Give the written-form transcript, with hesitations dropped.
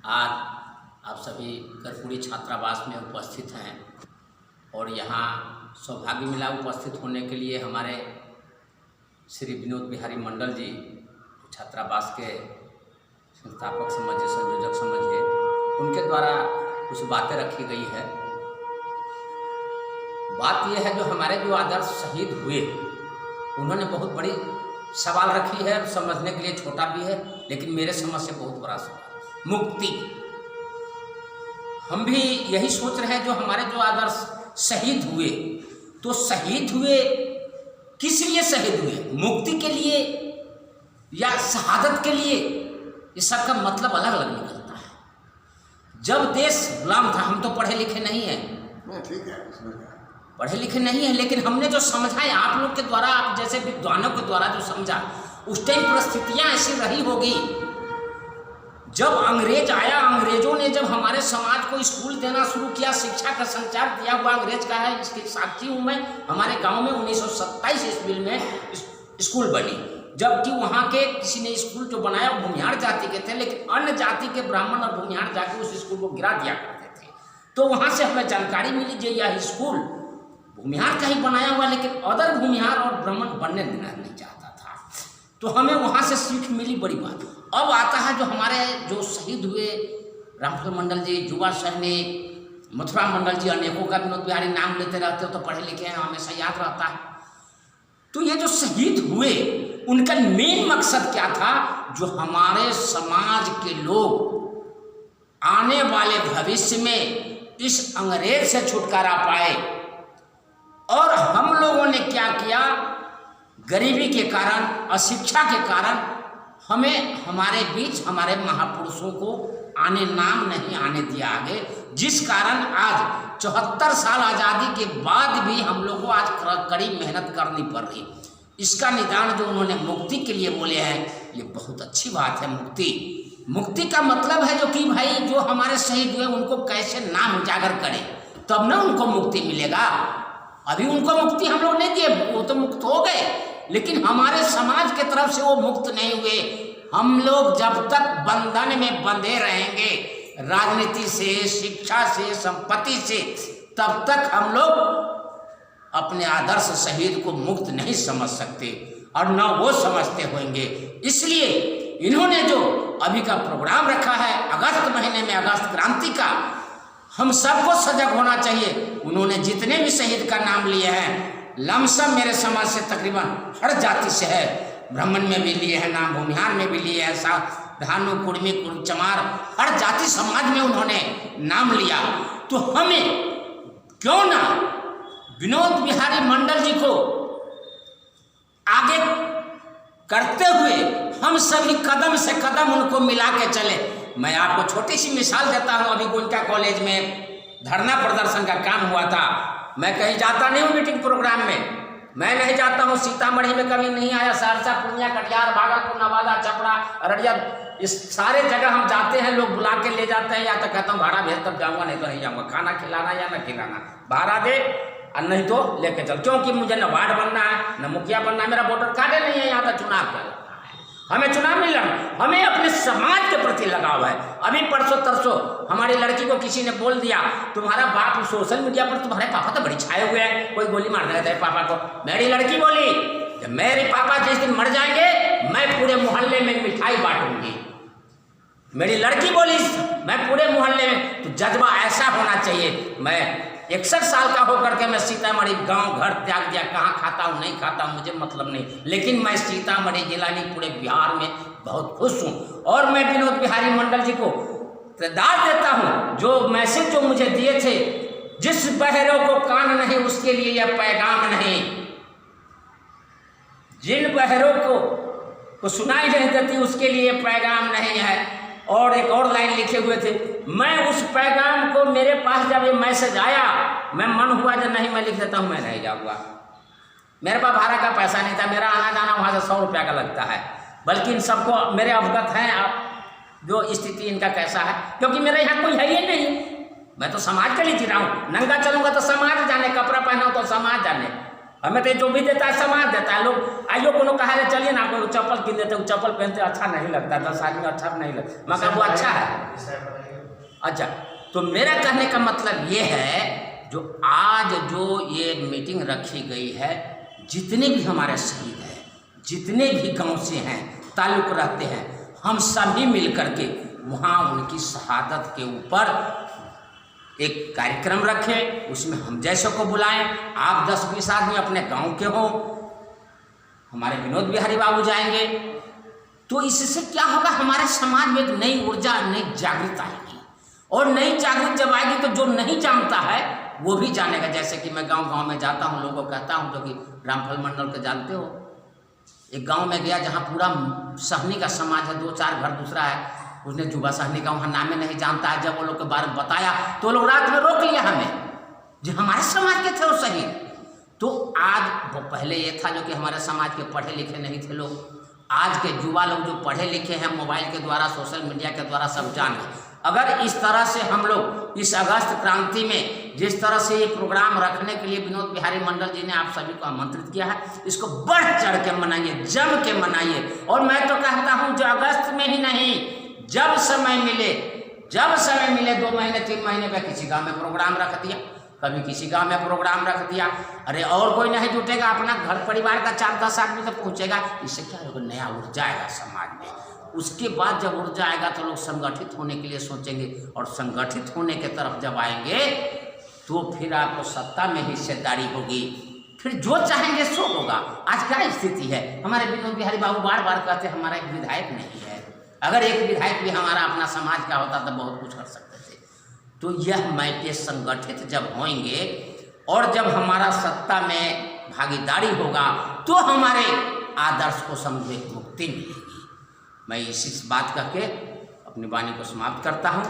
आज आप सभी कर्पूरी छात्रावास में उपस्थित हैं और यहाँ सौभाग्य मिला उपस्थित होने के लिए हमारे श्री विनोद बिहारी मंडल जी छात्रावास के संस्थापक समझिए, संयोजक समझिए, उनके द्वारा कुछ बातें रखी गई है। बात यह है जो हमारे जो आदर्श शहीद हुए उन्होंने बहुत बड़ी सवाल रखी है, समझने के लिए छोटा भी है लेकिन मेरे समझ से बहुत बड़ा सवाल, मुक्ति। हम भी यही सोच रहे हैं जो हमारे जो आदर्श शहीद हुए, तो शहीद हुए किस लिए शहीद हुए? मुक्ति के लिए या शहादत के लिए? इस सब का मतलब अलग अलग निकलता है। जब देश गुलाम था, हम तो पढ़े लिखे नहीं हैं, ठीक है, पढ़े लिखे नहीं है, लेकिन हमने जो समझा है आप लोग के द्वारा, आप जैसे विद्वानों के द्वारा जो समझा, उस टाइम परिस्थितियां ऐसी रही होगी। जब अंग्रेज आया, अंग्रेजों ने जब हमारे समाज को स्कूल देना शुरू किया, शिक्षा का संचार दिया हुआ अंग्रेज का है, इसकी साक्षी हूँ मैं। हमारे गांव में 1927 ईस्वी में स्कूल बनी, जबकि वहाँ के किसी ने स्कूल जो बनाया भूमिहार जाति के थे, लेकिन अन्य जाति के ब्राह्मण और भूमिहार जाके उस स्कूल को गिरा दिया करते थे। तो वहाँ से हमें जानकारी मिली जो यह स्कूल भूमिहार का ही बनाया हुआ, लेकिन अदर भूमिहार और ब्राह्मण बनने नहीं चाहता था। तो हमें वहाँ से सीख मिली बड़ी बात। अब आता है जो हमारे जो शहीद हुए रामफल मंडल जी, युवा सैनिक, मथुरा मंडल जी, अनेकों का विनोद बिहारी नाम लेते रहते हो तो पढ़े लिखे हैं, हमेशा याद रहता है। तो ये जो शहीद हुए उनका मेन मकसद क्या था? जो हमारे समाज के लोग आने वाले भविष्य में इस अंग्रेज से छुटकारा पाए। और हम लोगों ने क्या किया? गरीबी के कारण, अशिक्षा के कारण हमें हमारे बीच हमारे महापुरुषों को नाम नहीं आने दिया आगे, जिस कारण आज 74 साल आज़ादी के बाद भी हम लोग को आज कड़ी मेहनत करनी पड़ रही। इसका निदान जो उन्होंने मुक्ति के लिए बोले हैं, ये बहुत अच्छी बात है। मुक्ति का मतलब है जो कि भाई जो हमारे शहीद हुए उनको कैसे नाम उजागर करें, तब ना उनको मुक्ति मिलेगा। अभी उनको मुक्ति हम लोग नहीं दिए, वो तो मुक्त हो गए, लेकिन हमारे समाज के तरफ से वो मुक्त नहीं हुए। हम लोग जब तक बंधन में बंधे रहेंगे राजनीति से, शिक्षा से, संपत्ति से, तब तक हम लोग अपने आदर्श शहीद को मुक्त नहीं समझ सकते और न वो समझते होंगे। इसलिए इन्होंने जो अभी का प्रोग्राम रखा है अगस्त महीने में, अगस्त क्रांति का, हम सबको सजग होना चाहिए। उन्होंने जितने भी शहीद का नाम लिए हैं, लमसम मेरे समाज से तकरीबन हर जाति से है, ब्राह्मण में भी लिए हैं नाम, भूमिहार में भी लिए हैं, धानु, कुर्मी, चमार, हर जाति समाज में उन्होंने नाम लिया। तो हमें क्यों ना विनोद बिहारी मंडल जी को आगे करते हुए हम सभी कदम से कदम उनको मिला के चले। मैं आपको छोटी सी मिसाल देता हूँ। अभी गोयनका कॉलेज में धरना प्रदर्शन का काम हुआ था। मैं कहीं जाता नहीं हूँ मीटिंग प्रोग्राम में, मैं नहीं जाता हूँ। सीतामढ़ी में कभी नहीं आया, सहरसा, पूर्णिया, कटिहार, भागलपुर, नवादा, छपरा, अररिया, इस सारे जगह हम जाते हैं, लोग बुला के ले जाते हैं। या तो कहता हूँ भाड़ा भेज तब जाऊँगा, नहीं तो नहीं जाऊँगा। खाना खिलाना या न खिलाना, भाड़ा दे और नहीं तो लेके चल, क्योंकि मुझे न वार्ड बनना है, न मुखिया बनना है, मेरा वोटर कार्ड नहीं है। यहाँ तक चुनाव का हमें चुनाव नहीं लड़ना, हमें अपने समाज के प्रति लगाव है। अभी परसों तरसों हमारी लड़की को किसी ने बोल दिया, तुम्हारा बाप सोशल मीडिया पर तुम्हारे पापा तो बड़ी छाए हुए हैं, कोई गोली मार देगा तेरे पापा को। मेरी लड़की बोली, जब मेरे पापा जिस दिन मर जाएंगे मैं पूरे मोहल्ले में मिठाई बांटूंगी। मेरी लड़की बोली, मैं पूरे मोहल्ले में, तो जज्बा ऐसा होना चाहिए। मैं 61 साल का होकर के मैं सीतामढ़ी गांव घर त्याग दिया, कहाँ खाता हूँ नहीं खाता हूँ मुझे मतलब नहीं, लेकिन मैं सीतामढ़ी जिला नहीं पूरे बिहार में बहुत खुश हूँ। और मैं विनोद बिहारी मंडल जी को दाद देता हूँ जो मैसेज जो मुझे दिए थे, जिस बहरों को कान नहीं उसके लिए यह पैगाम नहीं, जिन बहरों को सुनाई नहीं देती उसके लिए पैगाम नहीं है। और एक और लाइन लिखे हुए थे, मैं उस पैगाम को, मेरे पास जब ये मैसेज आया, मैं मन हुआ जब नहीं मैं लिख देता हूँ, मैं नहीं जाऊँगा। मेरे पास भाड़ा का पैसा नहीं था, मेरा आना जाना वहाँ से 100 रुपया का लगता है। बल्कि इन सबको मेरे अवगत हैं आप जो स्थिति इनका कैसा है, क्योंकि मेरे यहाँ कोई है ही नहीं। मैं तो समाज के लिए जी रहा हूँ। नंगा चलूँगा तो समाज जाने, कपड़ा पहना तो समाज जाने, हमें तो जो भी देता है समाज देता है। लोग आइयो को कहा है चलिए ना आपको चप्पल किन देते, चप्पल पहनते अच्छा नहीं लगता, 10 आदमी अच्छा नहीं लगता, मगर वो अच्छा है। अच्छा, तो मेरा कहने का मतलब ये है जो आज जो ये मीटिंग रखी गई है, जितने भी हमारे शहीद हैं, जितने भी गांव से हैं, ताल्लुक़ रखते हैं, हम सभी मिल कर के वहाँ उनकी शहादत के ऊपर एक कार्यक्रम रखें, उसमें हम जैसे को बुलाएं। आप 10-20 आदमी अपने गांव के हो, हमारे विनोद बिहारी बाबू जाएंगे, तो इससे क्या होगा, हमारे समाज में एक नई ऊर्जा, नई जागृत आएगी। और नई जागृत जब आएगी तो जो नहीं जानता है वो भी जानेगा। जैसे कि मैं गांव-गांव में जाता हूं, लोगों को कहता हूं, जो कि रामफल मंडल को जानते हो, एक गांव में गया जहां पूरा सहनी का समाज है, 2-4 घर दूसरा है, उसने जुबा सहनी का वहाँ नामे नहीं जानता है। जब वो लोग के बारे में बताया तो लोग रात में रोक लिया हमें, जो हमारे समाज के थे वो शहीद। तो आज वो पहले ये था जो कि हमारे समाज के पढ़े लिखे नहीं थे लोग, आज के युवा लोग जो पढ़े लिखे हैं, मोबाइल के द्वारा, सोशल मीडिया के द्वारा सब जान गए। अगर इस तरह से हम लोग इस अगस्त क्रांति में जिस तरह से ये प्रोग्राम रखने के लिए विनोद बिहारी मंडल जी ने आप सभी को आमंत्रित किया है, इसको बढ़ चढ़ के मनाइए, जम के मनाइए। और मैं तो कहता हूँ जो अगस्त में ही नहीं, जब समय मिले 2 महीने 3 महीने में किसी गांव में प्रोग्राम रख दिया, कभी किसी गांव में प्रोग्राम रख दिया, अरे और कोई नहीं जुटेगा, अपना घर परिवार का 4-10 आदमी तो पहुंचेगा, इससे क्या होगा, नया ऊर्जा आएगा समाज में। उसके बाद जब ऊर्जा आएगा तो लोग संगठित होने के लिए सोचेंगे, और संगठित होने के तरफ जब आएंगे तो फिर आपको सत्ता में हिस्सेदारी होगी, फिर जो चाहेंगे सो होगा। आज क्या स्थिति है, हमारे विनोद बिहारी बाबू बार बार कहते हमारा एक विधायक नहीं है, अगर एक विधायक भी हमारा अपना समाज का होता तो बहुत कुछ कर सकते थे। तो यह मैके संगठित जब होंगे और जब हमारा सत्ता में भागीदारी होगा तो हमारे आदर्श को समझे मुक्ति मिलेगी। मैं इसी बात करके अपनी वाणी को समाप्त करता हूँ।